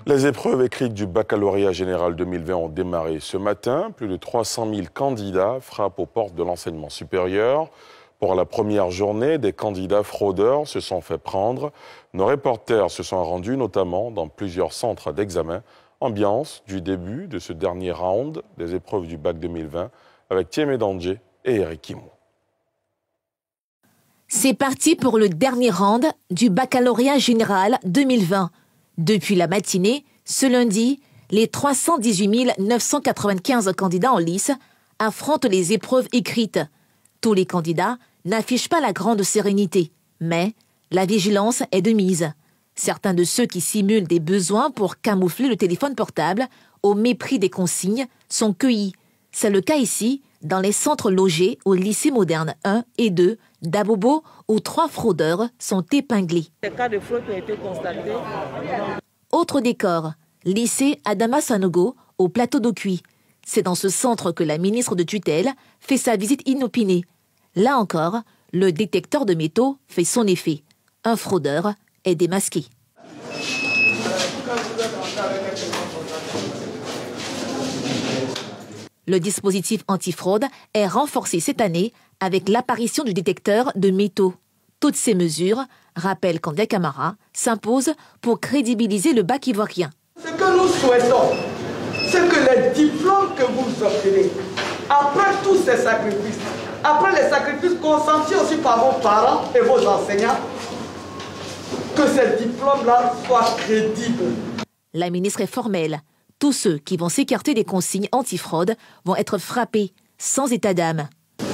Les épreuves écrites du baccalauréat général 2020 ont démarré ce matin. Plus de 300 000 candidats frappent aux portes de l'enseignement supérieur. Pour la première journée, des candidats fraudeurs se sont fait prendre. Nos reporters se sont rendus notamment dans plusieurs centres d'examen. Ambiance du début de ce dernier round des épreuves du bac 2020 avec Thiemé Dandje et Eric Kimou. C'est parti pour le dernier round du baccalauréat général 2020. Depuis la matinée, ce lundi, les 318 995 candidats en lice affrontent les épreuves écrites. Tous les candidats n'affichent pas la grande sérénité, mais la vigilance est de mise. Certains de ceux qui simulent des besoins pour camoufler le téléphone portable au mépris des consignes sont cueillis. C'est le cas ici, dans les centres logés au lycée moderne 1 et 2 d'Abobo, où 3 fraudeurs sont épinglés. Les cas de fraude ont été constatés. Autre décor, lycée Adama Sanogo, au plateau d'Okuy. C'est dans ce centre que la ministre de tutelle fait sa visite inopinée. Là encore, le détecteur de métaux fait son effet. Un fraudeur est démasqué. Le dispositif antifraude est renforcé cette année avec l'apparition du détecteur de métaux. Toutes ces mesures, rappelle Kandé Camara, s'imposent pour crédibiliser le bac ivoirien. Ce que nous souhaitons, c'est que les diplômes que vous obtenez, après tous ces sacrifices, après les sacrifices consentis aussi par vos parents et vos enseignants, que ces diplômes-là soient crédibles. La ministre est formelle. Tous ceux qui vont s'écarter des consignes antifraude vont être frappés, sans état d'âme.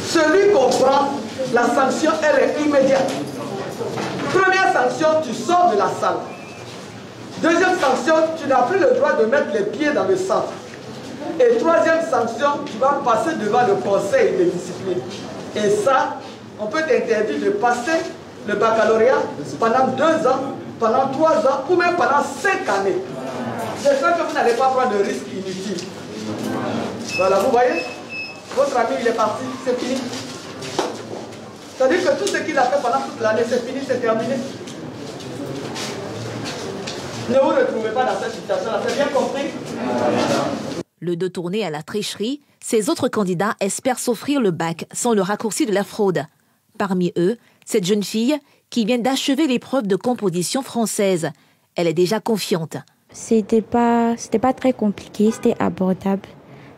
Celui qu'on prend, la sanction, elle est immédiate. Première sanction, tu sors de la salle. Deuxième sanction, tu n'as plus le droit de mettre les pieds dans le centre. Et troisième sanction, tu vas passer devant le conseil de discipline. Et ça, on peut t'interdire de passer le baccalauréat pendant 2 ans, pendant 3 ans ou même pendant 5 années. J'espère que vous n'allez pas prendre de risques inutiles. Voilà, vous voyez, votre ami il est parti, c'est fini. C'est-à-dire que tout ce qu'il a fait pendant toute l'année, c'est fini, c'est terminé. Ne vous retrouvez pas dans cette situation-là, c'est bien compris? Le dos tourné à la tricherie, ces autres candidats espèrent s'offrir le bac sans le raccourci de la fraude. Parmi eux, cette jeune fille qui vient d'achever l'épreuve de composition française. Elle est déjà confiante. C'était pas très compliqué, c'était abordable.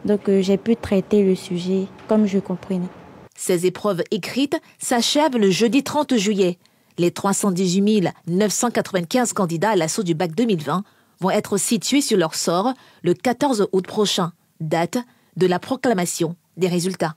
Donc j'ai pu traiter le sujet comme je comprenais. Ces épreuves écrites s'achèvent le jeudi 30 juillet. Les 318 995 candidats à l'assaut du bac 2020 vont être situés sur leur sort le 14 août prochain, date de la proclamation des résultats.